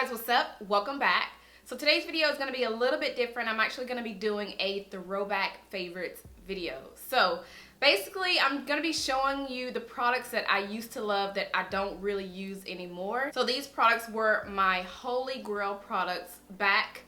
guys, what's up? Welcome back. So today's video is going to be a little bit different. I'm actually going to be doing a throwback favorites video. So basically I'm going to be showing you the products that I used to love that I don't really use anymore. So these products were my holy grail products back,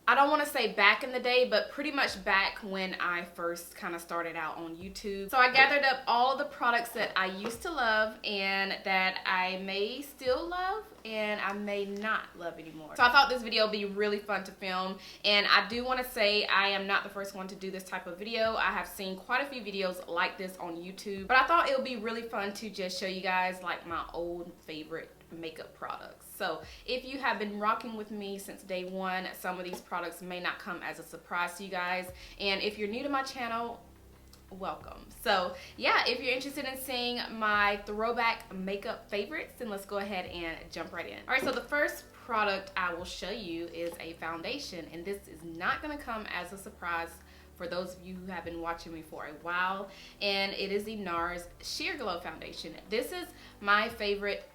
I don't want to say back in the day, but pretty much back when I first kind of started out on YouTube. So I gathered up all of the products that I used to love and that I may still love and I may not love anymore. So I thought this video would be really fun to film, and I do want to say I am not the first one to do this type of video. I have seen quite a few videos like this on YouTube, but I thought it would be really fun to just show you guys like my old favorite makeup products. So if you have been rocking with me since day one, some of these products may not come as a surprise to you guys, and if you're new to my channel, welcome. So yeah, if you're interested in seeing my throwback makeup favorites, then let's go ahead and jump right in. All right, so the first product I will show you is a foundation, and this is not going to come as a surprise for those of you who have been watching me for a while, and it is the NARS Sheer Glow Foundation. This is my favorite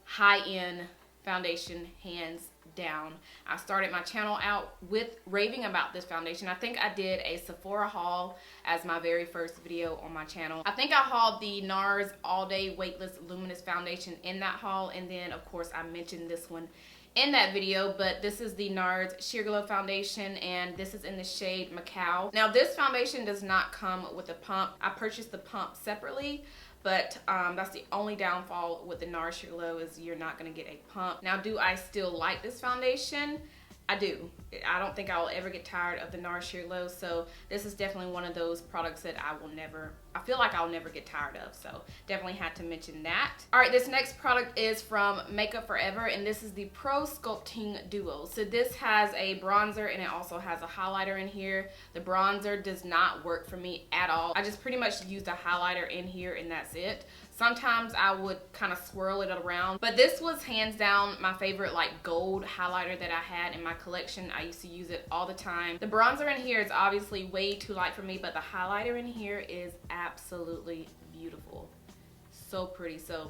high-end foundation, hands down. I started my channel out with raving about this foundation. I think I did a Sephora haul as my very first video on my channel. I think I hauled the NARS All Day Weightless Luminous Foundation in that haul, and then of course I mentioned this one in that video, but this is the NARS Sheer Glow Foundation, and this is in the shade Macao. Now this foundation does not come with a pump. I purchased the pump separately, but that's the only downfall with the NARS Sheer Glow is you're not going to get a pump. Now, do I still like this foundation? I do. I don't think I will ever get tired of the NARS Sheer Glow, so this is definitely one of those products that I feel like I'll never get tired of, so definitely had to mention that. All right, this next product is from Makeup Forever, and this is the Pro Sculpting Duo. So this has a bronzer and it also has a highlighter in here. The bronzer does not work for me at all. I just pretty much used a highlighter in here and that's it. Sometimes I would kind of swirl it around, but this was hands down my favorite like gold highlighter that I had in my collection. I used to use it all the time. The bronzer in here is obviously way too light for me, but the highlighter in here is absolutely beautiful. So pretty. So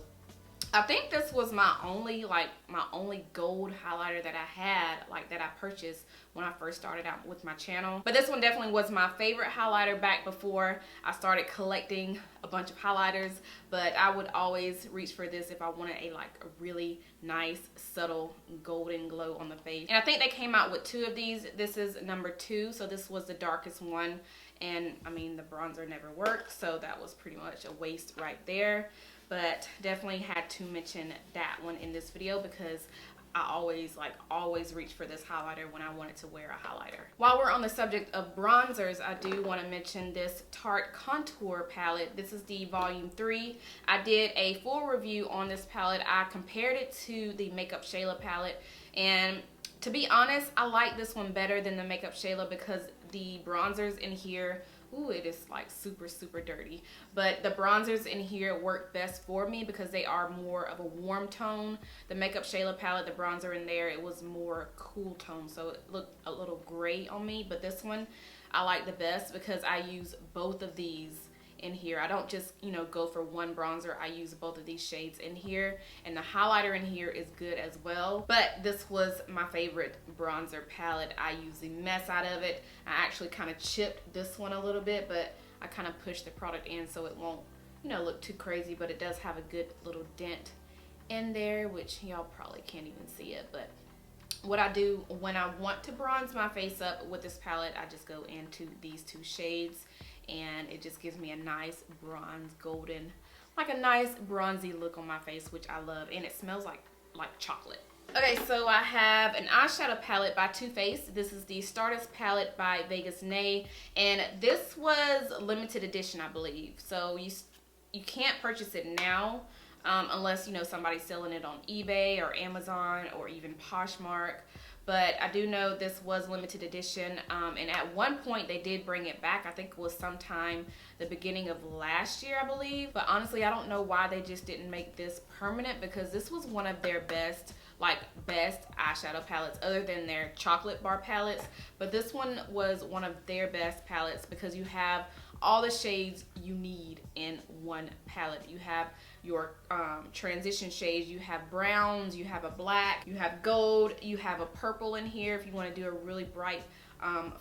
I think this was my only gold highlighter that I had, like that I purchased when I first started out with my channel. But this one definitely was my favorite highlighter back before I started collecting a bunch of highlighters, but I would always reach for this if I wanted a really nice subtle golden glow on the face. And I think they came out with two of these. This is number 2, so this was the darkest one, and I mean the bronzer never worked, so that was pretty much a waste right there. But definitely had to mention that one in this video because I always reach for this highlighter when I wanted to wear a highlighter. While we're on the subject of bronzers, I do want to mention this Tarte contour palette. This is the volume 3. I did a full review on this palette. I compared it to the Makeup Shayla palette, and to be honest, I like this one better than the Makeup Shayla because the bronzers in here, ooh, it is like super dirty, but the bronzers in here work best for me because they are more of a warm tone. The Makeup Shayla palette, the bronzer in there, it was more cool tone, so it looked a little gray on me. But this one I like the best because I use both of these in here. I don't just, go for one bronzer. I use both of these shades in here, and the highlighter in here is good as well. But this was my favorite bronzer palette. I used the mess out of it. I actually kind of chipped this one a little bit, but I kind of pushed the product in so it won't, look too crazy, but it does have a good little dent in there, which y'all probably can't even see it. But what I do when I want to bronze my face up with this palette, I just go into these two shades, and it just gives me a nice bronze golden, like a nice bronzy look on my face, which I love, and it smells like chocolate. Okay, so I have an eyeshadow palette by Too Faced. This is the Stardust palette by Vegas Nay, and this was limited edition, I believe. So you can't purchase it now unless somebody's selling it on eBay or Amazon or even Poshmark. But I do know this was limited edition, and at one point they did bring it back. I think it was sometime the beginning of last year, I believe. But honestly, I don't know why they just didn't make this permanent, because this was one of their best eyeshadow palettes other than their chocolate bar palettes. But this one was one of their best palettes because you have all the shades you need in one palette. You have your transition shades, you have browns, you have a black, you have gold, you have a purple in here if you want to do a really bright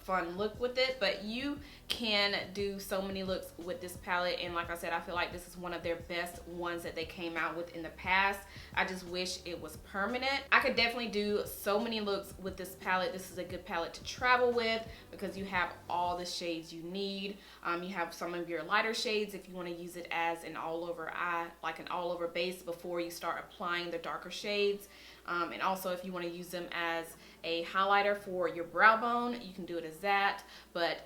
fun look with it. But you can do so many looks with this palette, and like I said, I feel like this is one of their best ones that they came out with in the past. I just wish it was permanent. I could definitely do so many looks with this palette. This is a good palette to travel with because you have all the shades you need. You have some of your lighter shades if you want to use it as an all over eye, like an all over base before you start applying the darker shades. And also if you want to use them as a highlighter for your brow bone, you can do it as that. But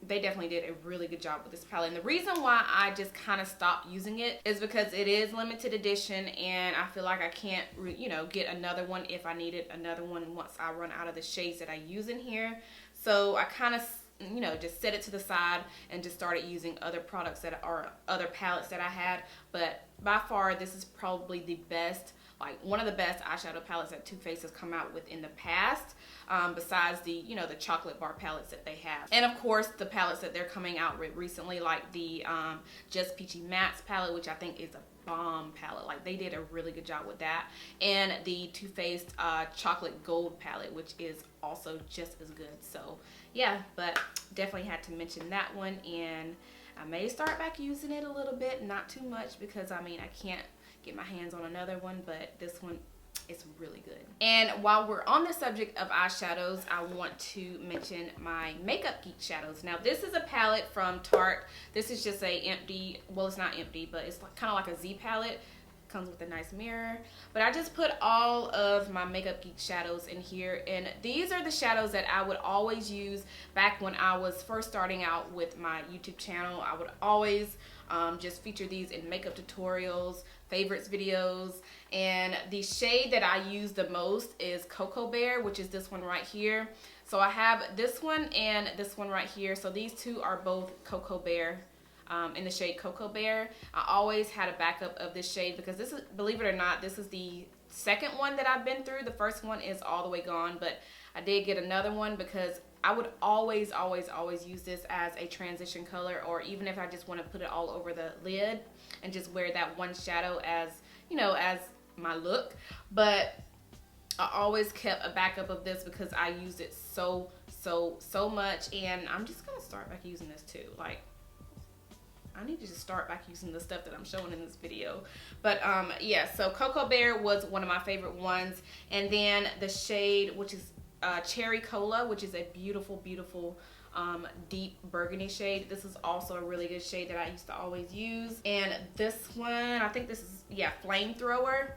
they definitely did a really good job with this palette. And the reason why I just kind of stopped using it is because it is limited edition, and I feel like I can't, you know, get another one if I needed another one once I run out of the shades that I use in here. So I kind of, you know, just set it to the side and just started using other products that are other palettes that I had. But by far, this is probably the best, like one of the best eyeshadow palettes that Too Faced has come out with in the past, besides the, you know, the chocolate bar palettes that they have. And of course, the palettes that they're coming out with recently, like the Just Peachy Mattes palette, which I think is a bomb palette. Like they did a really good job with that. And the Too Faced chocolate gold palette, which is also just as good. So yeah, but definitely had to mention that one, and I may start back using it a little bit, not too much, because I mean I can't get my hands on another one, but this one is really good. And while we're on the subject of eyeshadows, I want to mention my Makeup Geek shadows. Now this is a palette from Tarte. This is just a empty, well it's not empty, but it's kind of like a Z palette. Comes with a nice mirror. But I just put all of my Makeup Geek shadows in here, and these are the shadows that I would always use back when I was first starting out with my YouTube channel. I would always just feature these in makeup tutorials, favorites videos, and the shade that I use the most is Cocoa Bear, which is this one right here. So I have this one and this one right here. So these two are both Cocoa Bear. In the shade Cocoa Bear. I always had a backup of this shade because this is, believe it or not, this is the second one that I've been through. The first one is all the way gone, but I did get another one because I would always use this as a transition color, or even if I just want to put it all over the lid and just wear that one shadow as, you know, as my look. But I always kept a backup of this because I used it so much, and I'm just gonna start back using this too. Like, I need to just start back using the stuff that I'm showing in this video. But yeah, so Cocoa Bear was one of my favorite ones. And then the shade, which is Cherry Cola, which is a beautiful deep burgundy shade. This is also a really good shade that I used to always use. And this one, I think this is, yeah, Flamethrower.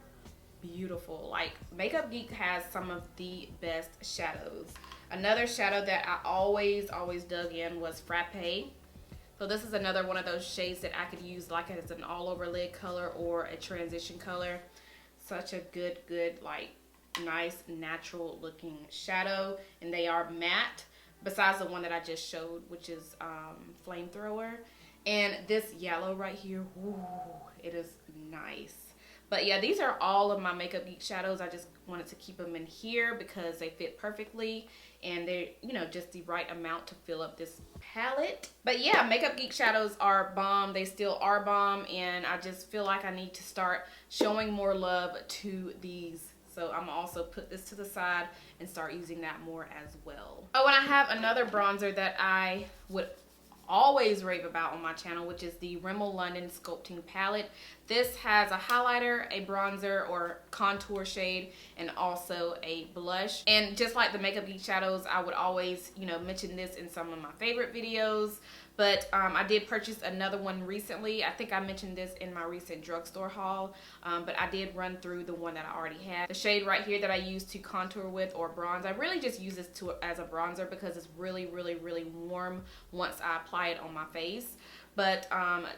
Beautiful. Like, Makeup Geek has some of the best shadows. Another shadow that I always dug in was Frappe. So this is another one of those shades that I could use like as an all over lid color or a transition color. Such a good, like nice natural looking shadow, and they are matte, besides the one that I just showed, which is Flamethrower. And this yellow right here, ooh, it is nice. But yeah, these are all of my Makeup Geek shadows. I just wanted to keep them in here because they fit perfectly, and they're, you know, just the right amount to fill up this palette. But yeah, Makeup Geek shadows are bomb. They still are bomb, and I just feel like I need to start showing more love to these. So I'm gonna also put this to the side and start using that more as well. Oh, and I have another bronzer that I would always rave about on my channel, which is the Rimmel London Sculpting palette. This has a highlighter, a bronzer or contour shade, and also a blush. And just like the Makeup Geek shadows, I would always, you know, mention this in some of my favorite videos. But I did purchase another one recently. I think I mentioned this in my recent drugstore haul, but I did run through the one that I already had. The shade right here that I use to contour with or bronze, I really just use this as a bronzer because it's really warm once I apply it on my face. But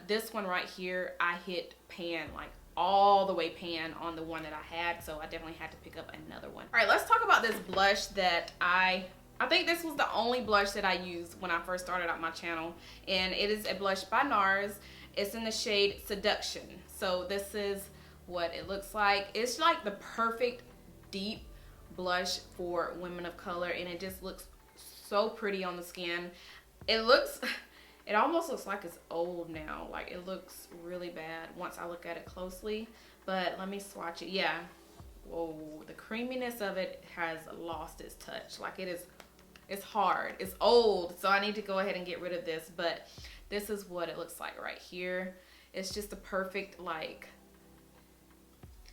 this one right here, I hit pan, like all the way pan on the one that I had, so I definitely had to pick up another one. All right, let's talk about this blush that I think this was the only blush that I used when I first started out my channel, and it is a blush by NARS. It's in the shade Seduction. So this is what it looks like. It's like the perfect deep blush for women of color, and it just looks so pretty on the skin. It looks it almost looks like it's old now. Like, it looks really bad once I look at it closely. But let me swatch it. Yeah. Whoa, the creaminess of it has lost its touch. Like, it's hard. It's old, so I need to go ahead and get rid of this. But this is what it looks like right here. It's just the perfect, like,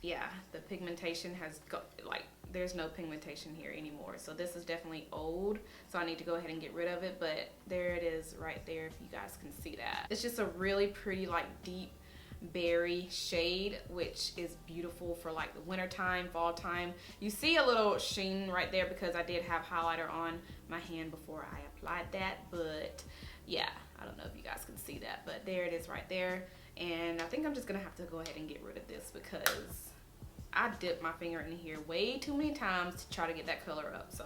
yeah, the pigmentation has got, like, there's no pigmentation here anymore. So this is definitely old, so I need to go ahead and get rid of it. But there it is right there, if you guys can see that. It's just a really pretty, like, deep berry shade, which is beautiful for like the winter time, fall time. You see a little sheen right there because I did have highlighter on my hand before I applied that. But yeah, I don't know if you guys can see that, but there it is right there. And I think I'm just gonna have to go ahead and get rid of this because I dipped my finger in here way too many times to try to get that color up. So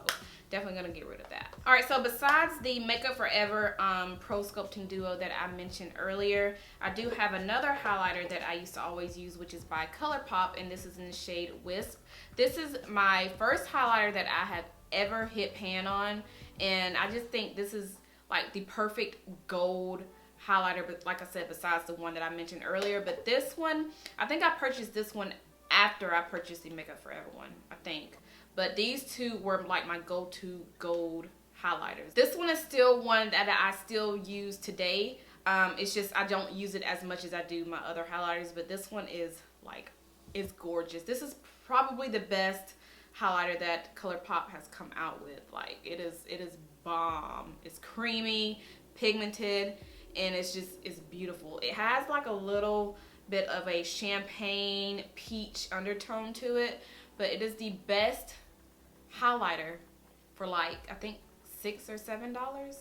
definitely gonna get rid of that. All right, so besides the Makeup Forever Pro Sculpting Duo that I mentioned earlier, I do have another highlighter that I used to always use, which is by Colourpop, and this is in the shade Wisp. This is my first highlighter that I have ever hit pan on, and I just think this is like the perfect gold highlighter, but like I said, besides the one that I mentioned earlier. But this one, I think I purchased this one after I purchased the Makeup Forever one, I think. But these two were like my go-to gold highlighters. This one is still one that I still use today. It's just I don't use it as much as I do my other highlighters, but this one is like, it's gorgeous. This is probably the best highlighter that Colourpop has come out with. Like, it is bomb. It's creamy, pigmented, and it's beautiful. It has like a little bit of a champagne peach undertone to it, but it is the best highlighter for like, I think $6 or $7.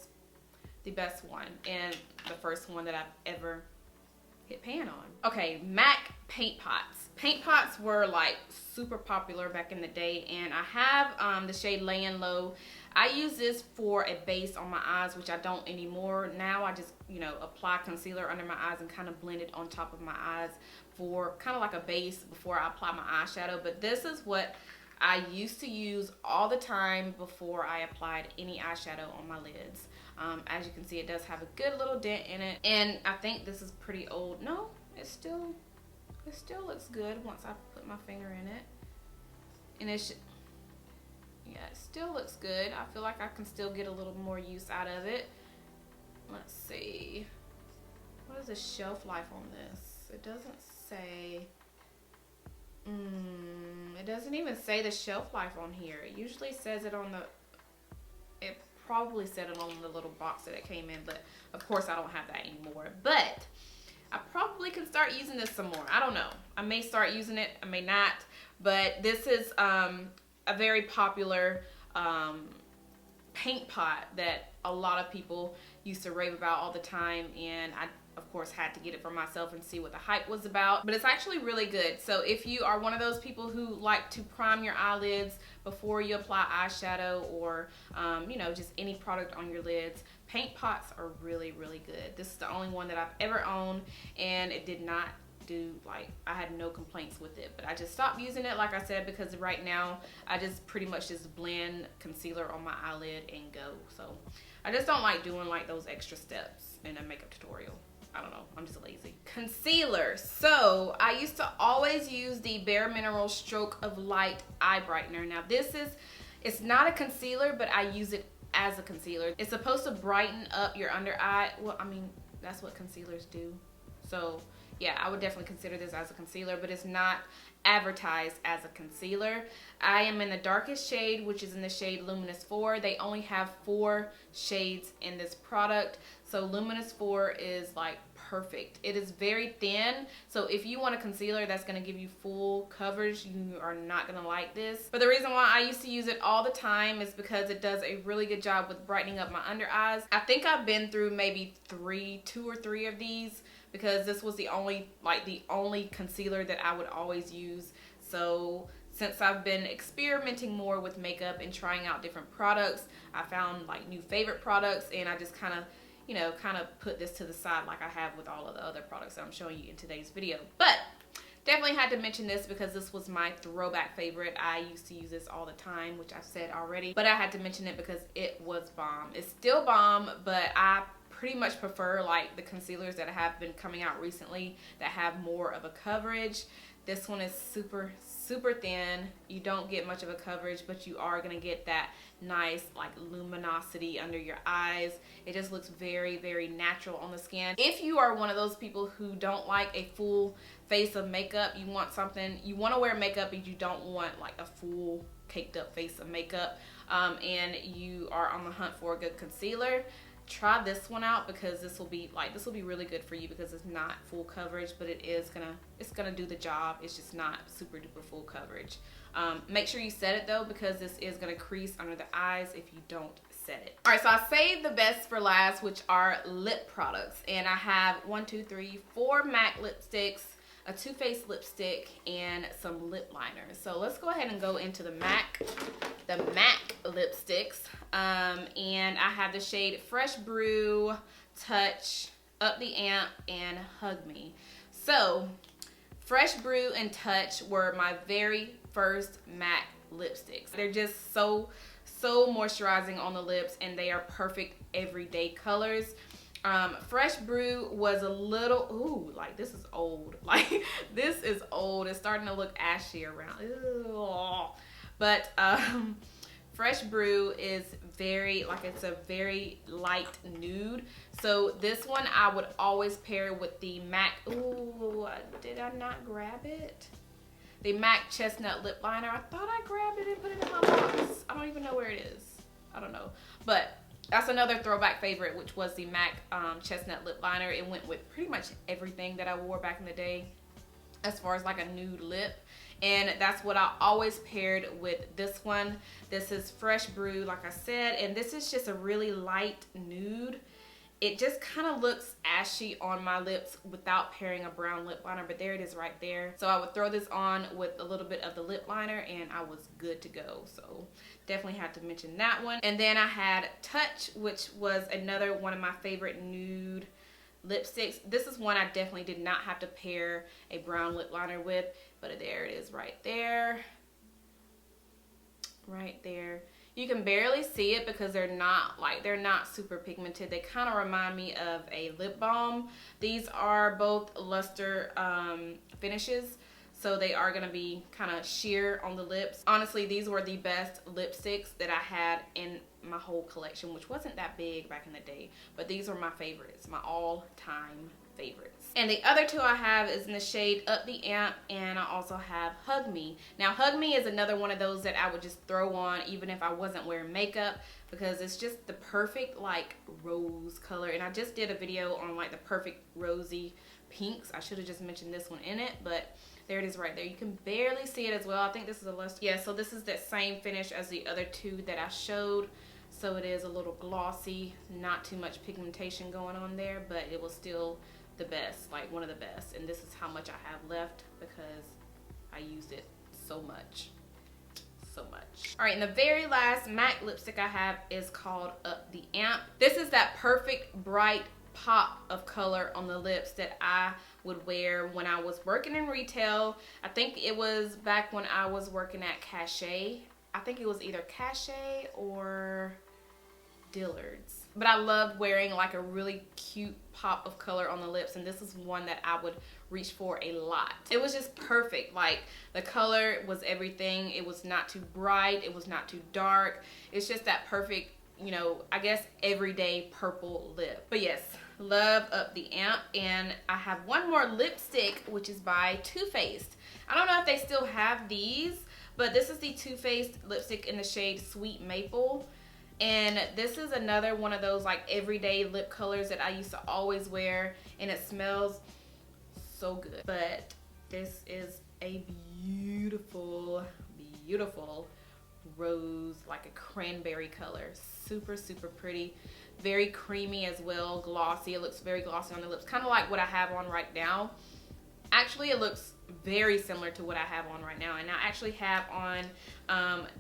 The best one, and the first one that I've ever hit pan on. Okay, MAC paint pots. Paint pots were like super popular back in the day, and I have the shade Layin Low. I use this for a base on my eyes, which I don't anymore. Now I just, you know, apply concealer under my eyes and kind of blend it on top of my eyes for kind of like a base before I apply my eyeshadow. But this is what I used to use all the time before I applied any eyeshadow on my lids. As you can see, it does have a good little dent in it, and I think this is pretty old. No, it still looks good once I put my finger in it, and yeah, it still looks good. I feel like I can still get a little more use out of it. Let's see, what is the shelf life on this? It doesn't say. It doesn't even say the shelf life on here. It usually says it on the, it probably said it on the little box that it came in, but of course I don't have that anymore. But I probably can start using this some more. I don't know. I may start using it, I may not. But this is a very popular paint pot that a lot of people used to rave about all the time, and I of course had to get it for myself and see what the hype was about. But it's actually really good. So if you are one of those people who like to prime your eyelids before you apply eyeshadow, or you know, just any product on your lids, paint pots are really, really good. This is the only one that I've ever owned, and it did not do, like, I had no complaints with it. But I just stopped using it, like I said, because right now I just pretty much just blend concealer on my eyelid and go. So I just don't like doing like those extra steps in a makeup tutorial. I don't know, I'm just lazy. Concealer. So I used to always use the Bareminerals Stroke of Light Eye Brightener. Now this is, it's not a concealer, but I use it as a concealer. It's supposed to brighten up your under eye. Well, I mean, that's what concealers do. So yeah, I would definitely consider this as a concealer, but it's not advertised as a concealer. I am in the darkest shade, which is in the shade Luminous 4. They only have 4 shades in this product, so Luminous 4 is like perfect. It is very thin, so if you want a concealer that's going to give you full coverage, you are not going to like this. But the reason why I used to use it all the time is because it does a really good job with brightening up my under eyes. I think I've been through maybe 2 or 3 of these, because this was the only concealer that I would always use. So since I've been experimenting more with makeup and trying out different products, I found like new favorite products, and I just kind of, you know, put this to the side like I have with all of the other products that I'm showing you in today's video. But definitely had to mention this because this was my throwback favorite. I used to use this all the time, which I've said already, but I had to mention it because it was bomb. It's still bomb, but I pretty much prefer like the concealers that have been coming out recently that have more of a coverage. This one is super thin. You don't get much of a coverage, but you are gonna get that nice like luminosity under your eyes. It just looks very natural on the skin. If you are one of those people who don't like a full face of makeup, you want something, you want to wear makeup and you don't want like a full caked up face of makeup, and you are on the hunt for a good concealer, try this one out, because this will be really good for you, because it's not full coverage, but it's gonna do the job. It's just not super duper full coverage. Make sure you set it though, because this is gonna crease under the eyes if you don't set it. All right, so I saved the best for last, which are lip products, and I have 4 MAC lipsticks, a Too Faced lipstick, and some lip liners. So let's go ahead and go into the MAC lipsticks, and I have the shade Fresh Brew, Touch, Up the Amp, and Hug Me. So Fresh Brew and Touch were my very first MAC lipsticks. They're just so moisturizing on the lips, and they are perfect everyday colors. Fresh Brew was a little, ooh, like this is old. Like this is old. It's starting to look ashy around. Ew. But Fresh Brew is it's a very light nude. So this one I would always pair with the MAC, ooh, did I not grab it? The MAC Chestnut Lip Liner. I thought I grabbed it and put it in my box. I don't even know where it is. I don't know. But that's another throwback favorite, which was the MAC Chestnut Lip Liner. It went with pretty much everything that I wore back in the day as far as like a nude lip. And that's what I always paired with this one. This is Fresh Brew, like I said, and this is just a really light nude. It just kind of looks ashy on my lips without pairing a brown lip liner, but there it is right there. So I would throw this on with a little bit of the lip liner and I was good to go. So definitely had to mention that one. And then I had Touch, which was another one of my favorite nude lipsticks. This is one I definitely did not have to pair a brown lip liner with, but there it is right there. Right there. You can barely see it because they're not super pigmented. They kind of remind me of a lip balm. These are both luster finishes, so they are going to be kind of sheer on the lips. Honestly, these were the best lipsticks that I had in my whole collection, which wasn't that big back in the day, but these were my favorites, my all-time favorites. And the other two I have is in the shade Up the Amp, and I also have Hug Me. Now Hug Me is another one of those that I would just throw on even if I wasn't wearing makeup, because it's just the perfect like rose color. And I just did a video on like the perfect rosy pinks. I should have just mentioned this one in it, but there it is right there. You can barely see it as well. I think this is a luster. Yeah, so this is the same finish as the other two that I showed. So it is a little glossy, not too much pigmentation going on there, but it was still the best, like one of the best. And this is how much I have left because I used it so much. All right, and the very last MAC lipstick I have is called Up the Amp. This is that perfect bright pop of color on the lips that I would wear when I was working in retail. I think it was back when I was working at Cachet. I think it was either Cachet or Dillard's. But I loved wearing like a really cute pop of color on the lips, and this is one that I would reach for a lot. It was just perfect. Like the color was everything. It was not too bright. It was not too dark. It's just that perfect, you know, I guess everyday purple lip. But yes, love Up the Amp. And I have one more lipstick, which is by Too Faced. I don't know if they still have these, but this is the Too Faced lipstick in the shade Sweet Maple. And this is another one of those like everyday lip colors that I used to always wear, and it smells so good. But this is a beautiful rose, like a cranberry color. Super pretty, very creamy as well, glossy. It looks very glossy on the lips, kind of like what I have on right now. Actually, it looks very similar to what I have on right now. And I actually have on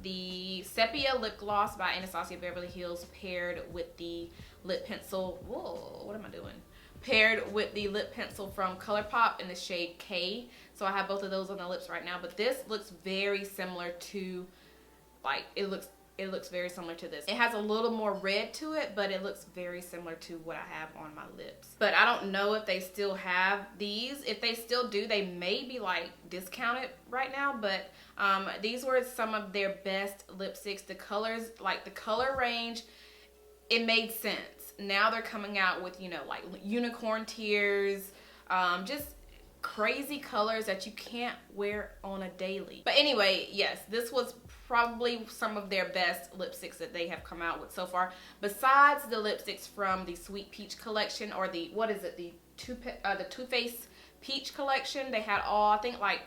the Sepia Lip Gloss by Anastasia Beverly Hills paired with the lip pencil. Whoa, what am I doing? Paired with the lip pencil from Colourpop in the shade K. So I have both of those on the lips right now. But this looks very similar to, like, it looks it looks very similar to this. It has a little more red to it, but it looks very similar to what I have on my lips. But I don't know if they still have these. If they still do, they may be like discounted right now, but these were some of their best lipsticks. The colors, like the color range, it made sense. Now they're coming out with, you know, like unicorn tears, just crazy colors that you can't wear on a daily. But anyway, yes, this was probably some of their best lipsticks that they have come out with so far, besides the lipsticks from the Sweet Peach collection, or the, what is it, the Too Faced Peach collection. They had all, I think, like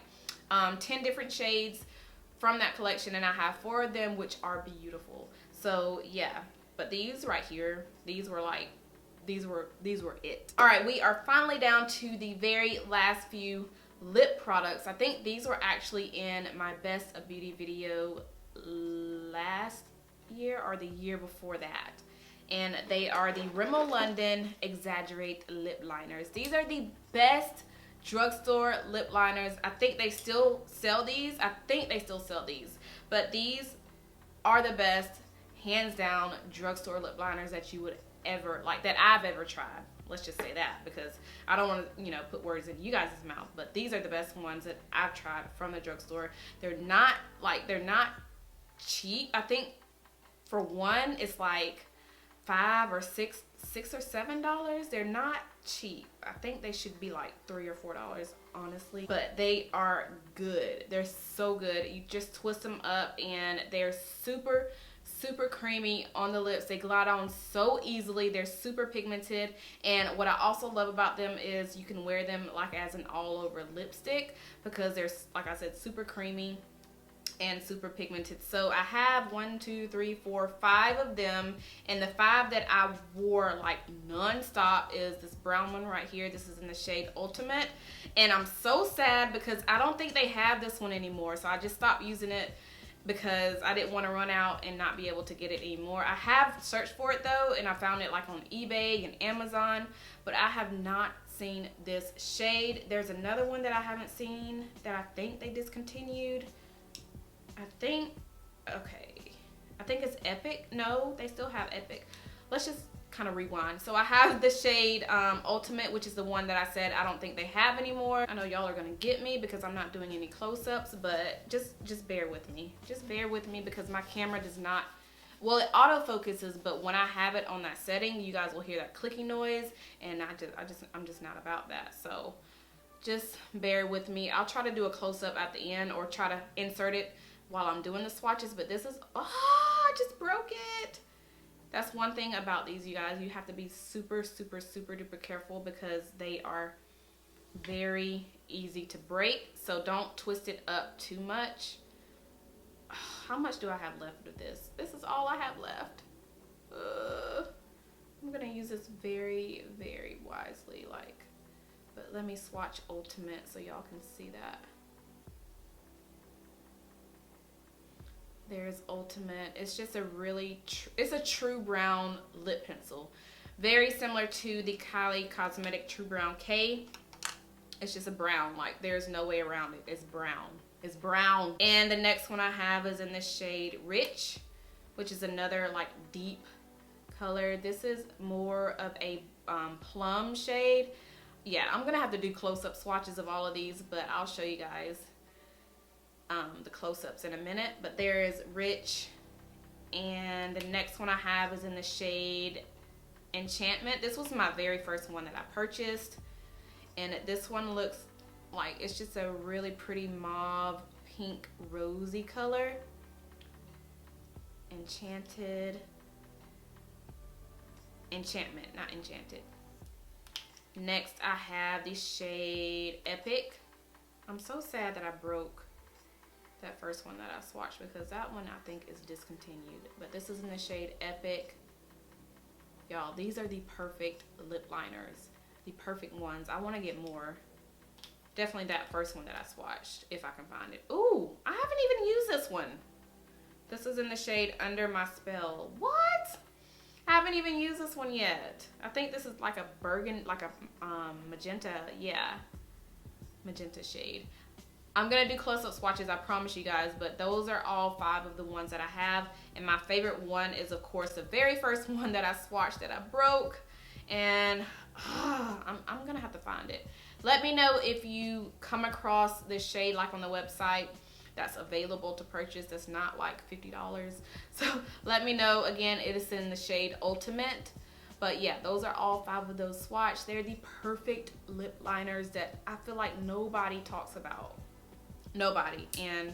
10 different shades from that collection, and I have 4 of them, which are beautiful. So yeah, but these right here, these were like, these were it. All right, we are finally down to the very last few lip products. I think these were actually in my Best of Beauty video last year or the year before that. And they are the Rimmel London Exaggerate Lip Liners. These are the best drugstore lip liners. I think they still sell these. But these are the best, hands down, drugstore lip liners that you would ever, like, that I've ever tried. Let's just say that, because I don't want to, you know, put words in you guys' mouth, but these are the best ones that I've tried from the drugstore. They're not cheap. I think for one, it's like $5 or $6 or $7. They're not cheap. I think they should be like $3 or $4, honestly. But they are good. They're so good. You just twist them up, and they're super creamy on the lips. They glide on so easily. They're super pigmented, and what I also love about them is you can wear them like as an all over lipstick, because they're, like I said, super creamy and super pigmented. So I have 1, 2, 3, 4, 5 of them, and the 5 that I wore like non-stop is this brown one right here. This is in the shade Ultimate, and I'm so sad because I don't think they have this one anymore, so I just stopped using it because I didn't want to run out and not be able to get it anymore. I have searched for it though, and I found it like on eBay and Amazon, but I have not seen this shade. There's another one that I haven't seen that I think they discontinued. I think it's Epic. No, they still have Epic. Let's just kind of rewind. So I have the shade Ultimate, which is the one that I said I don't think they have anymore. I know y'all are gonna get me because I'm not doing any close-ups, but just bear with me. Just bear with me, because my camera does not, well, it autofocuses, but when I have it on that setting, you guys will hear that clicking noise, and I'm just not about that. So just bear with me. I'll try to do a close-up at the end, or try to insert it while I'm doing the swatches, but this is, oh, I just broke it. That's one thing about these, you guys. You have to be super duper careful, because they are very easy to break. So don't twist it up too much. How much do I have left of this? This is all I have left. I'm gonna use this very wisely, like, but let me swatch Ultimate so y'all can see that. There's Ultimate. It's just a really, it's a true brown lip pencil. Very similar to the Kylie Cosmetic True Brown K. It's just a brown, like there's no way around it. It's brown. It's brown. And the next one I have is in the shade Rich, which is another like deep color. This is more of a plum shade. Yeah, I'm gonna have to do close-up swatches of all of these, but I'll show you guys the close-ups in a minute. But there is Rich, and the next one I have is in the shade Enchantment. This was my very first one that I purchased, and this one looks like it's just a really pretty mauve pink rosy color. Enchantment, not Enchanted. Next I have the shade Epic. I'm so sad that I broke that first one that I swatched, because that one I think is discontinued. But this is in the shade Epic. Y'all, these are the perfect lip liners. The perfect ones. I want to get more. Definitely that first one that I swatched, if I can find it. Ooh, I haven't even used this one. This is in the shade Under My Spell. What? I haven't even used this one yet. I think this is like a burgundy, like a magenta, yeah, magenta shade. I'm going to do close-up swatches, I promise you guys, but those are all 5 of the ones that I have. And my favorite one is, of course, the very first one that I swatched that I broke. And I'm going to have to find it. Let me know if you come across this shade like on the website that's available to purchase. That's not like $50. So let me know. Again, it is in the shade Ultimate. But yeah, those are all 5 of those swatch. They're the perfect lip liners that I feel like nobody talks about. Nobody. And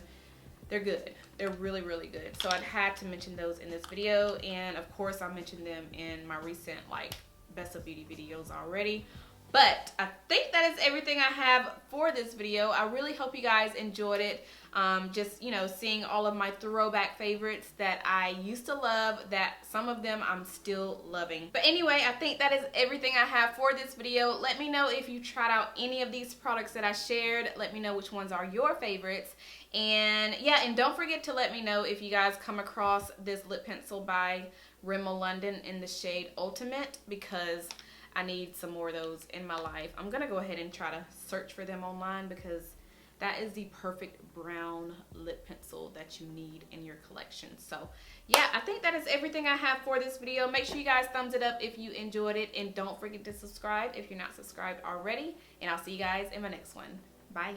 they're good. They're really, really good. So I had to mention those in this video. And of course, I mentioned them in my recent like Best of Beauty videos already. But I think that is everything I have for this video. I really hope you guys enjoyed it. Just, you know, seeing all of my throwback favorites that I used to love, that some of them I'm still loving. But anyway, I think that is everything I have for this video. Let me know if you tried out any of these products that I shared. Let me know which ones are your favorites. And yeah, and don't forget to let me know if you guys come across this lip pencil by Rimmel London in the shade Ultimate, because I need some more of those in my life. I'm gonna go ahead and try to search for them online, because that is the perfect brown lip pencil that you need in your collection. So yeah, I think that is everything I have for this video. Make sure you guys thumbs it up if you enjoyed it, and don't forget to subscribe if you're not subscribed already. And I'll see you guys in my next one. Bye.